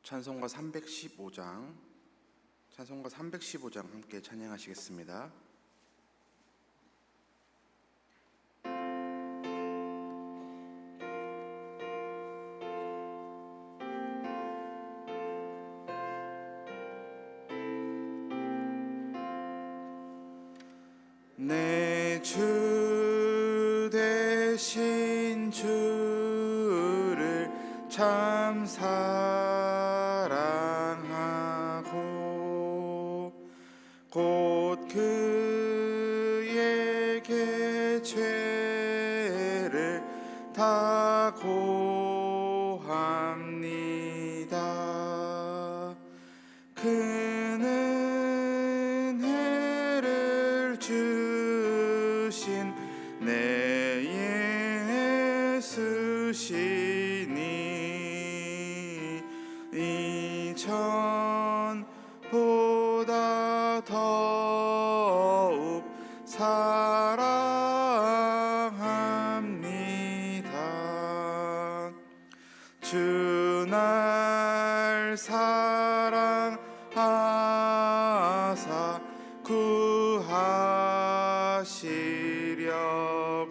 찬송가 315장 함께 찬양하시겠습니다. 내 주 되신 주를 참 사랑하고 곧 그에게 죄를 다 고합니다. 그는 은혜를 주신 내 예수시니 이전보다 더욱 사랑합니다. 주 날 사랑하사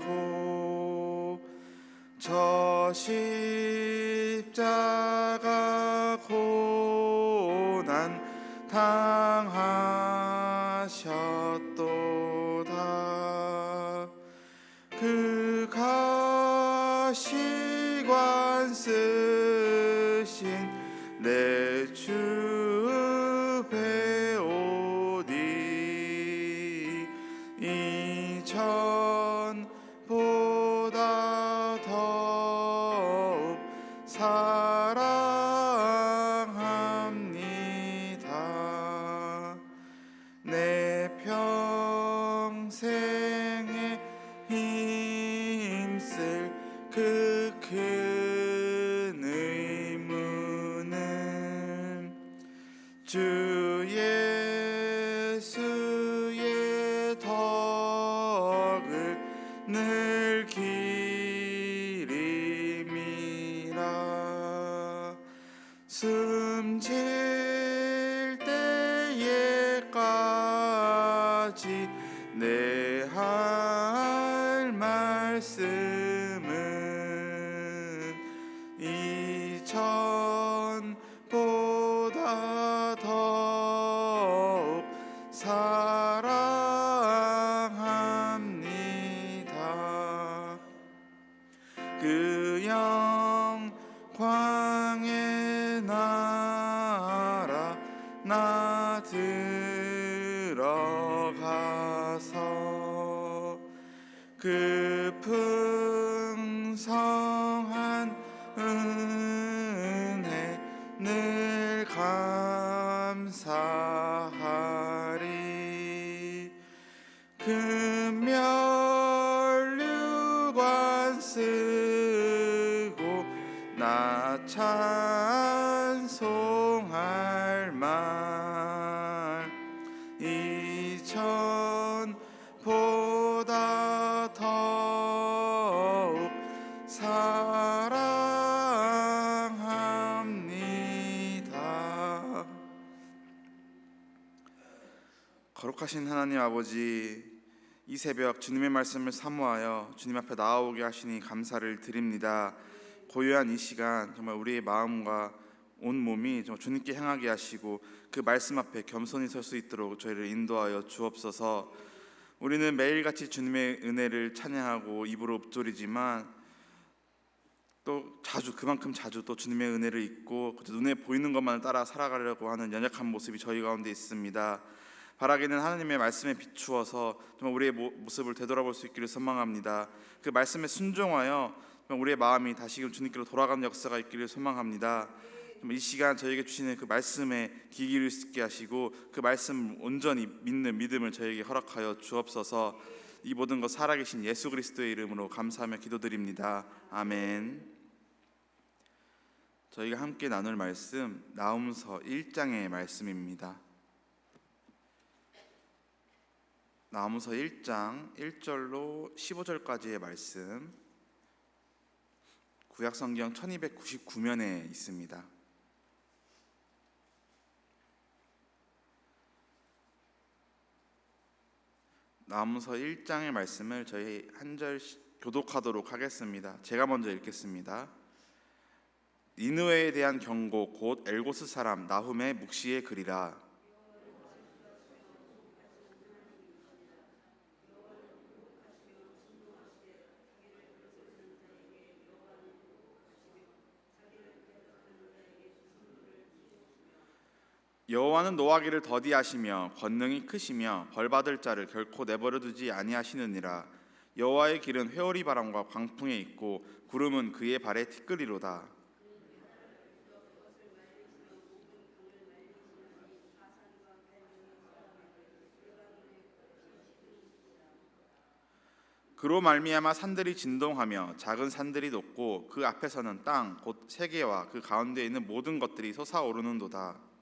구하시려고 저 십자가 고난 당하셨도다. 그 가시관 쓰신 내 주 배우니 이전보다 더욱 사랑합니다. 내 평생에 힘쓸 그 큰 의무는 주 예수의 덕을 늘 기림이라. 숨질 때에까지 내 할 말씀은 이전보다 더욱 사랑합니다. 그 영광의 나라 나 들어가서 그 풍성한 은혜 늘 감사하리. 그 면류관 쓰고 나 찬송할 말 이전보다 더욱 사랑합니다. 거룩하신 하나님 아버지, 이 새벽 주님의 말씀을 사모하여 주님 앞에 나아오게 하시니 감사를 드립니다. 고요한 이 시간 정말 우리의 마음과 온 몸이 정말 주님께 향하게 하시고 그 말씀 앞에 겸손히 설 수 있도록 저희를 인도하여 주옵소서. 우리는 매일같이 주님의 은혜를 찬양하고 입으로 읊조리지만 또 그만큼 자주 또 주님의 은혜를 잊고 눈에 보이는 것만을 따라 살아가려고 하는 연약한 모습이 저희 가운데 있습니다. 바라기는 하나님의 말씀에 비추어서 정말 우리의 모습을 되돌아볼 수 있기를 소망합니다. 그 말씀에 순종하여 우리의 마음이 다시금 주님께로 돌아가는 역사가 있기를 소망합니다. 이 시간 저에게 주시는 그 말씀에 귀 기울일 수 있게 하시고 그 말씀 온전히 믿는 믿음을 저에게 허락하여 주옵소서. 이 모든 것 살아계신 예수 그리스도의 이름으로 감사하며 기도드립니다. 아멘. 저희가 함께 나눌 말씀 나훔서 1장의 말씀입니다. 나훔서 1장 1절로 15절까지의 말씀, 구약성경 1299면에 있습니다. 나무서 1장의 말씀을 저희 한 절씩 교독하도록 하겠습니다. 제가 먼저 읽겠습니다. 니느웨에 대한 경고 곧 엘고스 사람 나훔의 묵시의 글이라. 여호와는 노하기를 더디하시며 권능이 크시며 벌받을 자를 결코 내버려 두지 아니하시느니라. 여호와의 길은 회오리 바람과 광풍에 있고 구름은 그의 발에 티끌이로다. 그로 말미암아 산들이 진동하며 작은 산들이 높고 그 앞에서는 땅 곧 세계와 그 가운데 있는 모든 것들이 솟아오르는도다.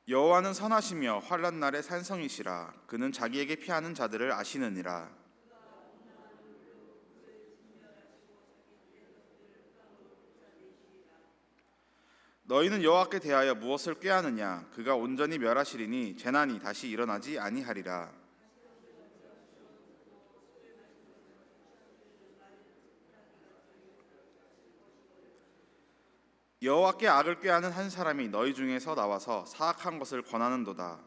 여호와는 선하시며 환난 날의 산성이시라. 그는 자기에게 피하는 자들을 아시느니라. 너희는 여호와께 대하여 무엇을 꾀하느냐? 그가 온전히 멸하시리니 재난이 다시 일어나지 아니하리라. 여호와께 악을 꾀하는 한 사람이 너희 중에서 나와서 사악한 것을 권하는도다.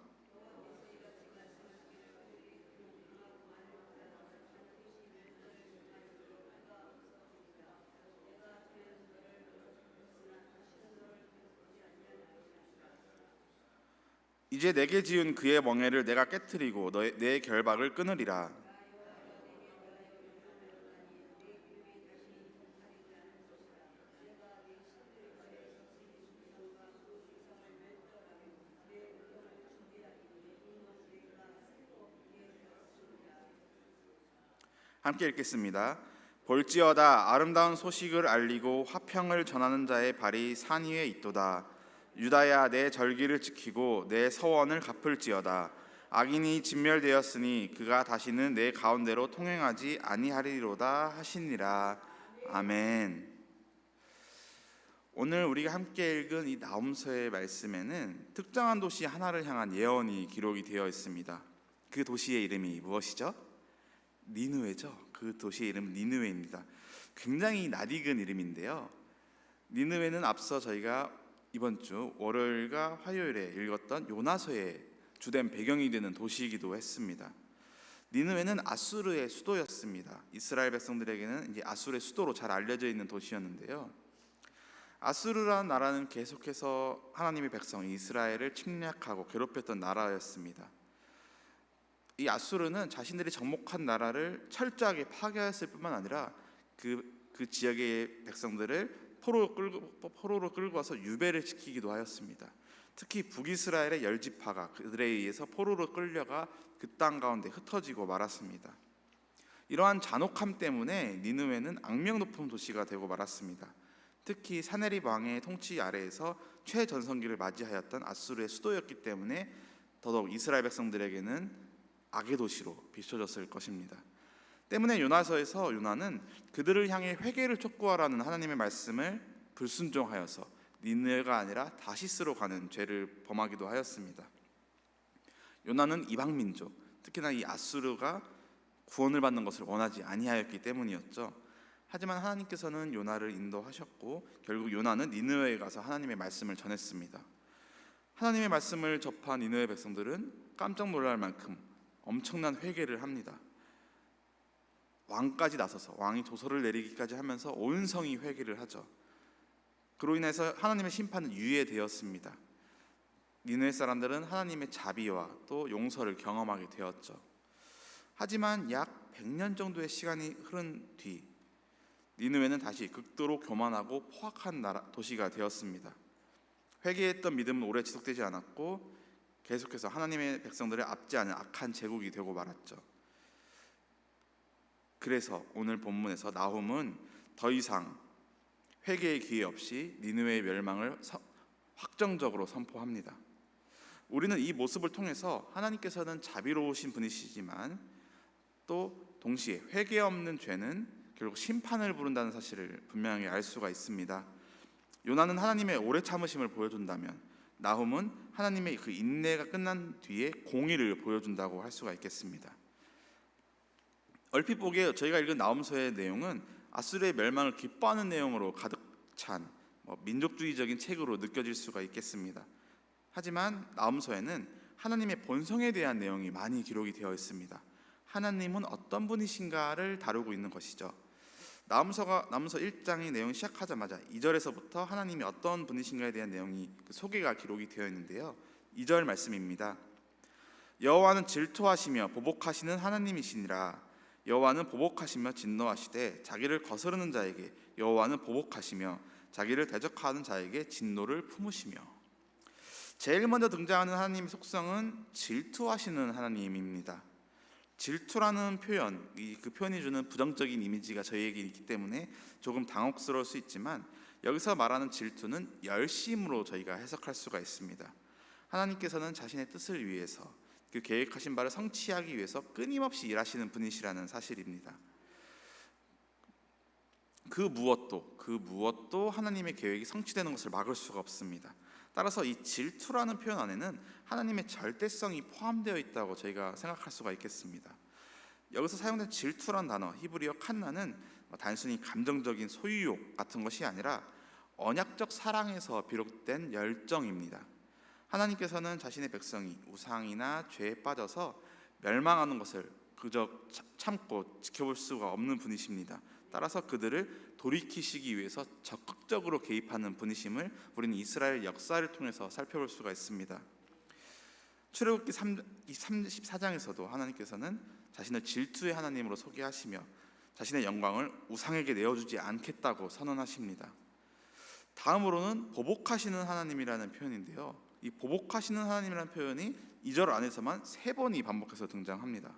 이제 내게 지은 그의 멍에를 내가 깨뜨리고 내 결박을 끊으리라. 함께 읽겠습니다. 볼지어다 아름다운 소식을 알리고 화평을 전하는 자의 발이 산 위에 있도다. 유다야 내 절기를 지키고 내 서원을 갚을지어다. 악인이 진멸되었으니 그가 다시는 내 가운데로 통행하지 아니하리로다 하시니라. 아멘. 오늘 우리가 함께 읽은 이 나훔서의 말씀에는 특정한 도시 하나를 향한 예언이 기록이 되어 있습니다. 그 도시의 이름이 무엇이죠? 니느웨죠. 그 도시의 이름은 니느웨입니다. 굉장히 낯익은 이름인데요. 니느웨는 앞서 저희가 이번 주 월요일과 화요일에 읽었던 요나서의 주된 배경이 되는 도시이기도 했습니다. 니느웨는 아수르의 수도였습니다. 이스라엘 백성들에게는 이제 아수르의 수도로 잘 알려져 있는 도시였는데요. 아수르라는 나라는 계속해서 하나님의 백성 이스라엘을 침략하고 괴롭혔던 나라였습니다. 이 아수르는 자신들이 정복한 나라를 철저하게 파괴했을 뿐만 아니라 그 지역의 백성들을 포로로 끌고 와서 유배를 시키기도 하였습니다. 특히 북이스라엘의 10지파가 그들에 의해서 포로로 끌려가 그 땅 가운데 흩어지고 말았습니다. 이러한 잔혹함 때문에 니느웨는 악명 높은 도시가 되고 말았습니다. 특히 사네립 왕의 통치 아래에서 최전성기를 맞이하였던 아수르의 수도였기 때문에 더더욱 이스라엘 백성들에게는 악의 도시로 비춰졌을 것입니다. 때문에 요나서에서 요나는 그들을 향해 회개를 촉구하라는 하나님의 말씀을 불순종하여서 니느웨가 아니라 다시스로 가는 죄를 범하기도 하였습니다. 요나는 이방 민족, 특히나 이 아수르가 구원을 받는 것을 원하지 아니하였기 때문이었죠. 하지만 하나님께서는 요나를 인도하셨고 결국 요나는 니느웨에 가서 하나님의 말씀을 전했습니다. 하나님의 말씀을 접한 니느웨 백성들은 깜짝 놀랄 만큼 엄청난 회개를 합니다. 왕까지 나서서 왕이 조서를 내리기까지 하면서 온 성이 회개를 하죠. 그로 인해서 하나님의 심판은 유예되었습니다. 니느웨 사람들은 하나님의 자비와 또 용서를 경험하게 되었죠. 하지만 약 100년 정도의 시간이 흐른 뒤 니느웨는 다시 극도로 교만하고 포악한 도시가 되었습니다. 회개했던 믿음은 오래 지속되지 않았고 계속해서 하나님의 백성들을 압지 않은 악한 제국이 되고 말았죠. 그래서 오늘 본문에서 나훔은 더 이상 회개의 기회 없이 니느웨의 멸망을 확정적으로 선포합니다. 우리는 이 모습을 통해서 하나님께서는 자비로우신 분이시지만 또 동시에 회개 없는 죄는 결국 심판을 부른다는 사실을 분명히 알 수가 있습니다. 요나는 하나님의 오래 참으심을 보여준다면 나훔은 하나님의 그 인내가 끝난 뒤에 공의를 보여준다고 할 수가 있겠습니다. 얼핏 보기에 저희가 읽은 나훔서의 내용은 아수르의 멸망을 기뻐하는 내용으로 가득 찬 민족주의적인 책으로 느껴질 수가 있겠습니다. 하지만 나훔서에는 하나님의 본성에 대한 내용이 많이 기록이 되어 있습니다. 하나님은 어떤 분이신가를 다루고 있는 것이죠. 나훔서 1장의 내용이 시작하자마자 2절에서부터 하나님이 어떤 분이신가에 대한 내용이 소개가 기록이 되어 있는데요. 2절 말씀입니다. 여호와는 질투하시며 보복하시는 하나님이시니라. 여호와는 보복하시며 진노하시되 자기를 거스르는 자에게 여호와는 보복하시며 자기를 대적하는 자에게 진노를 품으시며. 제일 먼저 등장하는 하나님의 속성은 질투하시는 하나님입니다. 질투라는 표현, 그 표현이 주는 부정적인 이미지가 저희에게 있기 때문에 조금 당혹스러울 수 있지만 여기서 말하는 질투는 열심으로 저희가 해석할 수가 있습니다. 하나님께서는 자신의 뜻을 위해서 그 계획하신 바를 성취하기 위해서 끊임없이 일하시는 분이시라는 사실입니다. 그 무엇도 하나님의 계획이 성취되는 것을 막을 수가 없습니다. 따라서 이 질투라는 표현 안에는 하나님의 절대성이 포함되어 있다고 저희가 생각할 수가 있겠습니다. 여기서 사용된 질투란 단어, 히브리어 칸나는 단순히 감정적인 소유욕 같은 것이 아니라 언약적 사랑에서 비롯된 열정입니다. 하나님께서는 자신의 백성이 우상이나 죄에 빠져서 멸망하는 것을 그저 참고 지켜볼 수가 없는 분이십니다. 따라서 그들을 돌이키시기 위해서 적극적으로 개입하는 분이심을 우리는 이스라엘 역사를 통해서 살펴볼 수가 있습니다. 출애굽기 34장에서도 하나님께서는 자신을 질투의 하나님으로 소개하시며 자신의 영광을 우상에게 내어주지 않겠다고 선언하십니다. 다음으로는 보복하시는 하나님이라는 표현인데요. 이 보복하시는 하나님이라는 표현이 2절 안에서만 3번이 반복해서 등장합니다.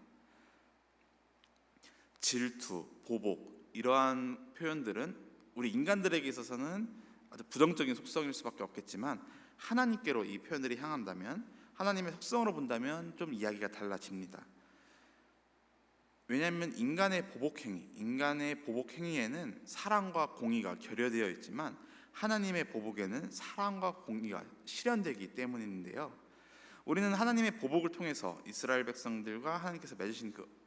질투, 보복, 이러한 표현들은 우리 인간들에게 있어서는 아주 부정적인 속성일 수밖에 없겠지만 하나님께로 이 표현들이 향한다면, 하나님의 속성으로 본다면 좀 이야기가 달라집니다. 왜냐하면 인간의 보복행위에는 사랑과 공의가 결여되어 있지만 하나님의 보복에는 사랑과 공의가 실현되기 때문인데요. 우리는 하나님의 보복을 통해서 이스라엘 백성들과 하나님께서 맺으신 그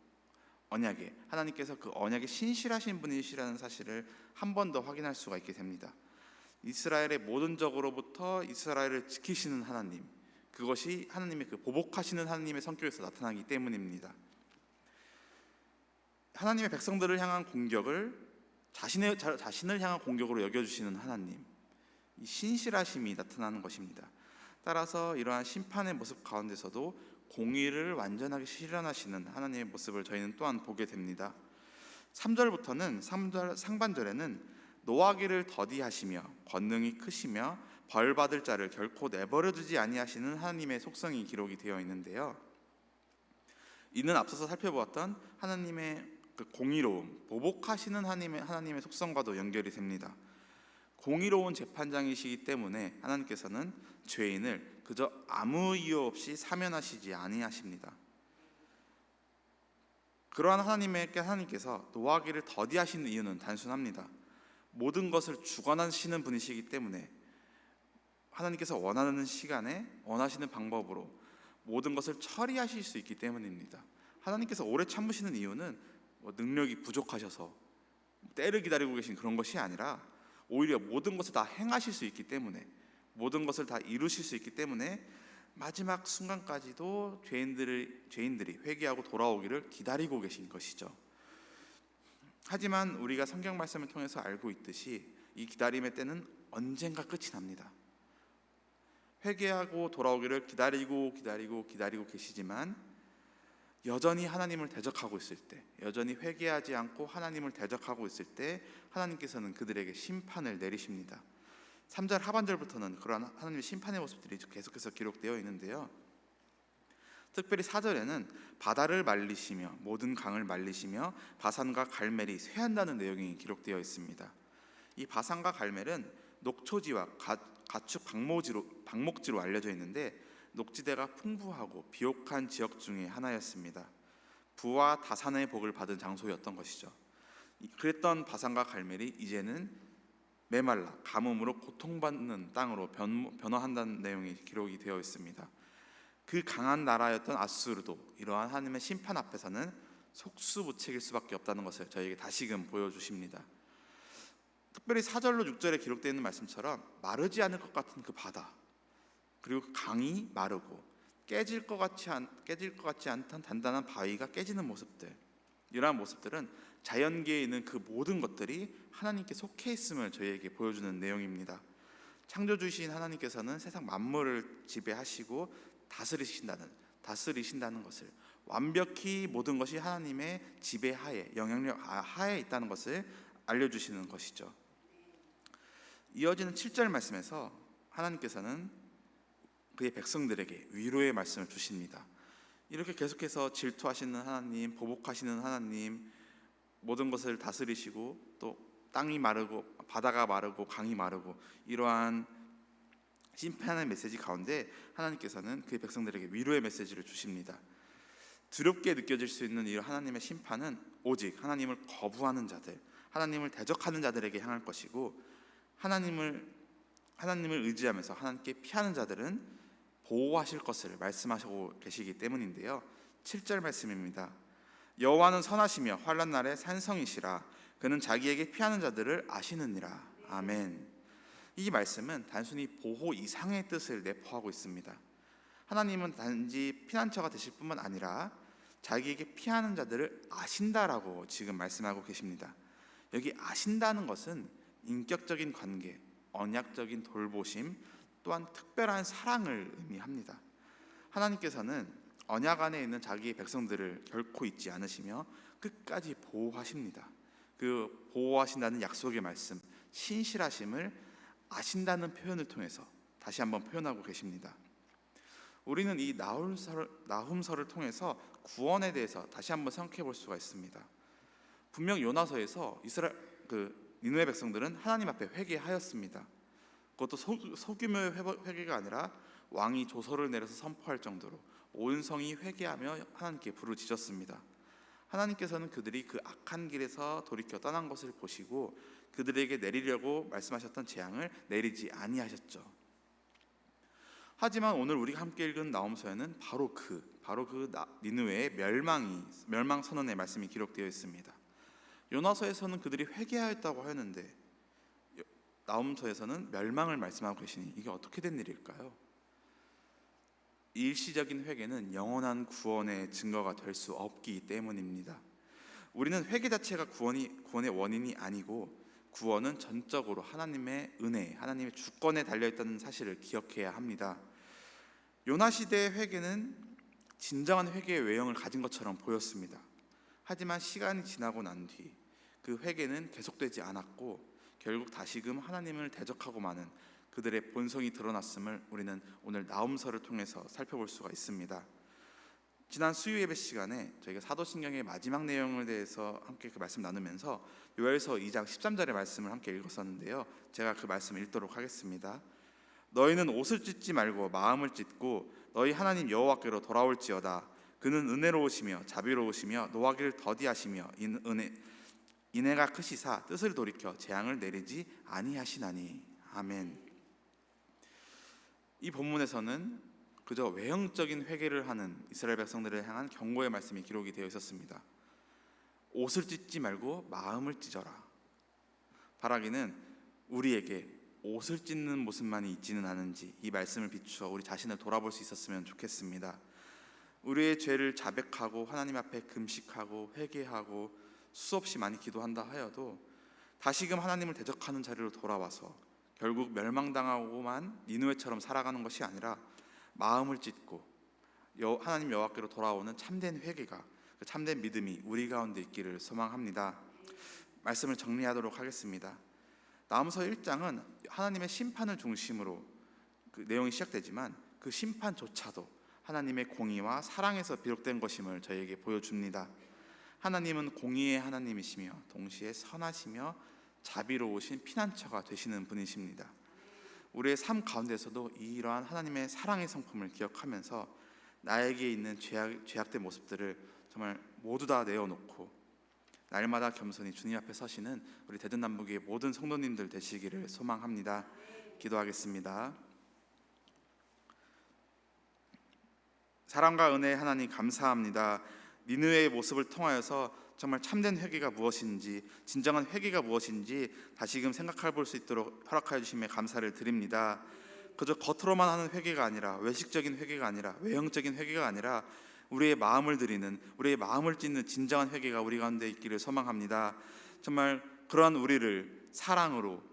언약에, 하나님께서 그 언약에 신실하신 분이시라는 사실을 한 번 더 확인할 수가 있게 됩니다. 이스라엘의 모든 적으로부터 이스라엘을 지키시는 하나님, 그것이 하나님의 그 보복하시는 하나님의 성격에서 나타나기 때문입니다. 하나님의 백성들을 향한 공격을 자신을 향한 공격으로 여겨주시는 하나님, 이 신실하심이 나타나는 것입니다. 따라서 이러한 심판의 모습 가운데서도 공의를 완전하게 실현하시는 하나님의 모습을 저희는 또한 보게 됩니다. 3절부터는 상반절에는 노하기를 더디하시며 권능이 크시며 벌받을 자를 결코 내버려두지 아니하시는 하나님의 속성이 기록이 되어 있는데요. 이는 앞서서 살펴보았던 하나님의 그 공의로움, 보복하시는 하나님의 속성과도 연결이 됩니다. 공의로운 재판장이시기 때문에 하나님께서는 죄인을 그저 아무 이유 없이 사면하시지 아니하십니다. 그러한 하나님께서 노하기를 더디하시는 이유는 단순합니다. 모든 것을 주관하시는 분이시기 때문에 하나님께서 원하는 시간에 원하시는 방법으로 모든 것을 처리하실 수 있기 때문입니다. 하나님께서 오래 참으시는 이유는 능력이 부족하셔서 때를 기다리고 계신 그런 것이 아니라 오히려 모든 것을 다 행하실 수 있기 때문에, 모든 것을 다 이루실 수 있기 때문에 마지막 순간까지도 죄인들이 회개하고 돌아오기를 기다리고 계신 것이죠. 하지만 우리가 성경 말씀을 통해서 알고 있듯이 이 기다림의 때는 언젠가 끝이 납니다. 회개하고 돌아오기를 기다리고 계시지만 여전히 하나님을 대적하고 있을 때, 여전히 회개하지 않고 하나님을 대적하고 있을 때 하나님께서는 그들에게 심판을 내리십니다. 3절 하반절부터는 그러한 하나님의 심판의 모습들이 계속해서 기록되어 있는데요. 특별히 4절에는 바다를 말리시며 모든 강을 말리시며 바산과 갈멜이 쇠한다는 내용이 기록되어 있습니다. 이 바산과 갈멜은 녹초지와 가축 방목지로 알려져 있는데 녹지대가 풍부하고 비옥한 지역 중에 하나였습니다. 부와 다산의 복을 받은 장소였던 것이죠. 그랬던 바산과 갈멜이 이제는 메말라, 가뭄으로 고통받는 땅으로 변화한다는 내용이 기록이 되어 있습니다. 그 강한 나라였던 아수르도 이러한 하나님의 심판 앞에서는 속수무책일 수밖에 없다는 것을 저에게 다시금 보여주십니다. 특별히 4절로 6절에 기록되어 있는 말씀처럼 마르지 않을 것 같은 그 바다, 그리고 강이 마르고 깨질 것 같지 않던 단단한 바위가 깨지는 모습들, 이러한 모습들은 자연계에 있는 그 모든 것들이 하나님께 속해 있음을 저희에게 보여주는 내용입니다. 창조주이신 하나님께서는 세상 만물을 지배하시고 다스리신다는 것을, 완벽히 모든 것이 하나님의 지배하에, 영향력 하에 있다는 것을 알려주시는 것이죠. 이어지는 7절 말씀에서 하나님께서는 그의 백성들에게 위로의 말씀을 주십니다. 이렇게 계속해서 질투하시는 하나님, 보복하시는 하나님, 모든 것을 다스리시고 또 땅이 마르고 바다가 마르고 강이 마르고 이러한 심판의 메시지 가운데 하나님께서는 그의 백성들에게 위로의 메시지를 주십니다. 두렵게 느껴질 수 있는 이 하나님의 심판은 오직 하나님을 거부하는 자들, 하나님을 대적하는 자들에게 향할 것이고, 하나님을 의지하면서 하나님께 피하는 자들은 보호하실 것을 말씀하시고 계시기 때문인데요. 7절 말씀입니다. 여호와는 선하시며 환난 날에 산성이시라. 그는 자기에게 피하는 자들을 아시느니라. 아멘. 이 말씀은 단순히 보호 이상의 뜻을 내포하고 있습니다. 하나님은 단지 피난처가 되실 뿐만 아니라 자기에게 피하는 자들을 아신다라고 지금 말씀하고 계십니다. 여기 아신다는 것은 인격적인 관계, 언약적인 돌보심, 또한 특별한 사랑을 의미합니다. 하나님께서는 언약 안에 있는 자기의 백성들을 결코 잊지 않으시며 끝까지 보호하십니다. 그 보호하신다는 약속의 말씀, 신실하심을 아신다는 표현을 통해서 다시 한번 표현하고 계십니다. 우리는 이 나훔서를 통해서 구원에 대해서 다시 한번 생각해 볼 수가 있습니다. 분명 요나서에서 니느웨 백성들은 하나님 앞에 회개하였습니다. 그것도 소규모의 회개가 아니라 왕이 조서를 내려서 선포할 정도로 온 성이 회개하며 하나님께 부르짖었습니다. 하나님께서는 그들이 그 악한 길에서 돌이켜 떠난 것을 보시고 그들에게 내리려고 말씀하셨던 재앙을 내리지 아니하셨죠. 하지만 오늘 우리가 함께 읽은 나홈서에는 바로 그 니느웨의 멸망 선언의 말씀이 기록되어 있습니다. 요나서에서는 그들이 회개하였다고 하였는데 나홈서에서는 멸망을 말씀하고 계시니 이게 어떻게 된 일일까요? 일시적인 회개는 영원한 구원의 증거가 될 수 없기 때문입니다. 우리는 회개 자체가 구원의 원인이 아니고 구원은 전적으로 하나님의 은혜, 하나님의 주권에 달려있다는 사실을 기억해야 합니다. 요나 시대의 회개는 진정한 회개의 외형을 가진 것처럼 보였습니다. 하지만 시간이 지나고 난 뒤 그 회개는 계속되지 않았고 결국 다시금 하나님을 대적하고 마는 그들의 본성이 드러났음을 우리는 오늘 나홈서를 통해서 살펴볼 수가 있습니다. 지난 수요 예배 시간에 저희가 사도신경의 마지막 내용에 대해서 함께 그 말씀 나누면서 요엘서 2장 13절의 말씀을 함께 읽었었는데요. 제가 그 말씀을 읽도록 하겠습니다. 너희는 옷을 찢지 말고 마음을 찢고 너희 하나님 여호와께로 돌아올지어다. 그는 은혜로우시며 자비로우시며 노하기를 더디하시며 인애가 크시사 뜻을 돌이켜 재앙을 내리지 아니하시나니. 아멘. 이 본문에서는 그저 외형적인 회개를 하는 이스라엘 백성들을 향한 경고의 말씀이 기록이 되어 있었습니다. 옷을 찢지 말고 마음을 찢어라. 바라기는 우리에게 옷을 찢는 모습만이 있지는 않은지 이 말씀을 비추어 우리 자신을 돌아볼 수 있었으면 좋겠습니다. 우리의 죄를 자백하고 하나님 앞에 금식하고 회개하고 수없이 많이 기도한다 하여도 다시금 하나님을 대적하는 자리로 돌아와서 결국 멸망당하고만 니느웨처럼 살아가는 것이 아니라 마음을 찢고 하나님 여호와께로 돌아오는 참된 회개가, 그 참된 믿음이 우리 가운데 있기를 소망합니다. 말씀을 정리하도록 하겠습니다. 나홈서 1장은 하나님의 심판을 중심으로 그 내용이 시작되지만 그 심판조차도 하나님의 공의와 사랑에서 비롯된 것임을 저희에게 보여줍니다. 하나님은 공의의 하나님이시며 동시에 선하시며 자비로우신 피난처가 되시는 분이십니다. 우리의 삶 가운데서도 이러한 하나님의 사랑의 성품을 기억하면서 나에게 있는 죄악된 모습들을 정말 모두 다 내어놓고 날마다 겸손히 주님 앞에 서시는 우리 대전남북의 모든 성도님들 되시기를 소망합니다. 기도하겠습니다. 사랑과 은혜의 하나님 감사합니다. 니느웨의 모습을 통하여서 정말 참된 회개가 무엇인지, 진정한 회개가 무엇인지 다시금 생각해 볼 수 있도록 허락하여 주심에 감사를 드립니다. 그저 겉으로만 하는 회개가 아니라, 외식적인 회개가 아니라, 외형적인 회개가 아니라 우리의 마음을 드리는, 우리의 마음을 찢는 진정한 회개가 우리 가운데 있기를 소망합니다. 정말 그러한 우리를 사랑으로,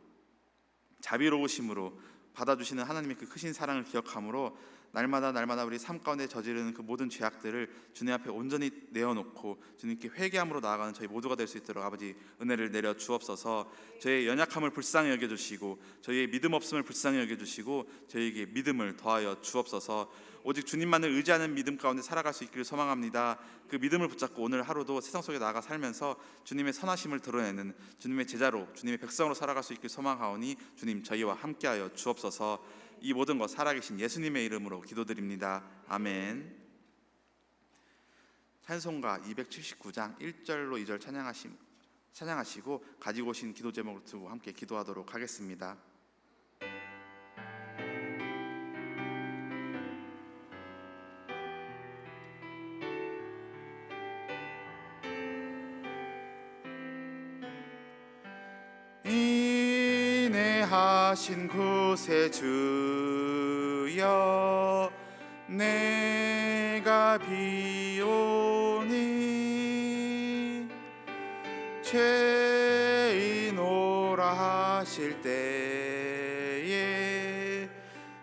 자비로우심으로 받아주시는 하나님의 그 크신 사랑을 기억함으로 날마다 우리 삶 가운데 저지르는 그 모든 죄악들을 주님 앞에 온전히 내어놓고 주님께 회개함으로 나아가는 저희 모두가 될 수 있도록 아버지 은혜를 내려 주옵소서. 저희의 연약함을 불쌍히 여겨주시고 저희의 믿음 없음을 불쌍히 여겨주시고 저희에게 믿음을 더하여 주옵소서. 오직 주님만을 의지하는 믿음 가운데 살아갈 수 있기를 소망합니다. 그 믿음을 붙잡고 오늘 하루도 세상 속에 나아가 살면서 주님의 선하심을 드러내는 주님의 제자로, 주님의 백성으로 살아갈 수 있기를 소망하오니 주님 저희와 함께하여 주옵소서. 이 모든 것 살아계신 예수님의 이름으로 기도드립니다. 아멘. 찬송가 279장 1절로 2절 찬양하시고 가지고 오신 기도 제목을 두고 함께 기도하도록 하겠습니다. 인내하신 구세주여 내가 비오니 죄인오라 하실 때에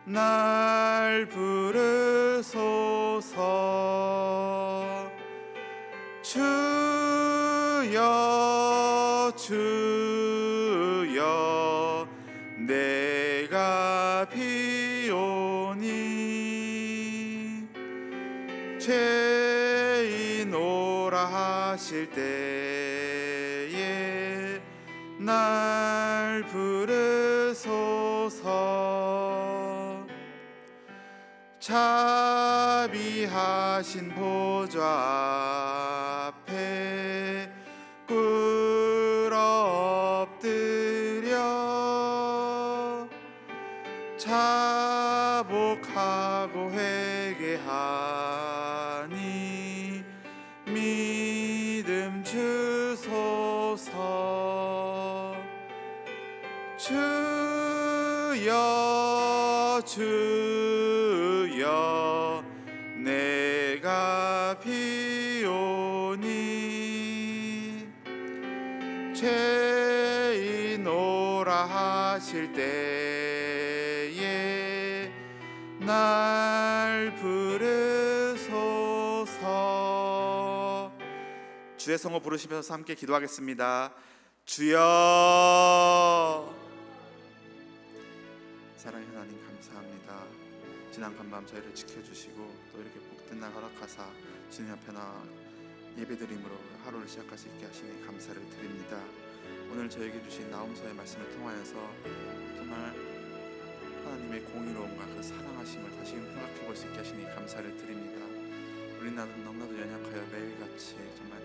날 부르소서. 주여 주여 내가 비오니 죄인오라 하실 때에 날 부르소서. 자비하신 보좌 앞에 꿇어 엎드려 자복하고 회개하니 믿음 주소서. 주여 주여 내가 비오니 죄인오라 하실 때에 날 부르소서. 주의 성호 부르시면서 함께 기도하겠습니다. 주여. 사랑의 하나님 감사합니다. 지난 간밤 저희를 지켜주시고 또 이렇게 복된 날 허락하사 주님 앞에 나 예배드림으로 하루를 시작할 수 있게 하시니 감사를 드립니다. 오늘 저에게 주신 나홈서의 말씀을 통하여서 정말 하나님의 공의로움과 그 사랑하심을 다시금 생각해 볼 수 있게 하시니 감사를 드립니다. 우리는 너무나도 연약하여 매일같이 정말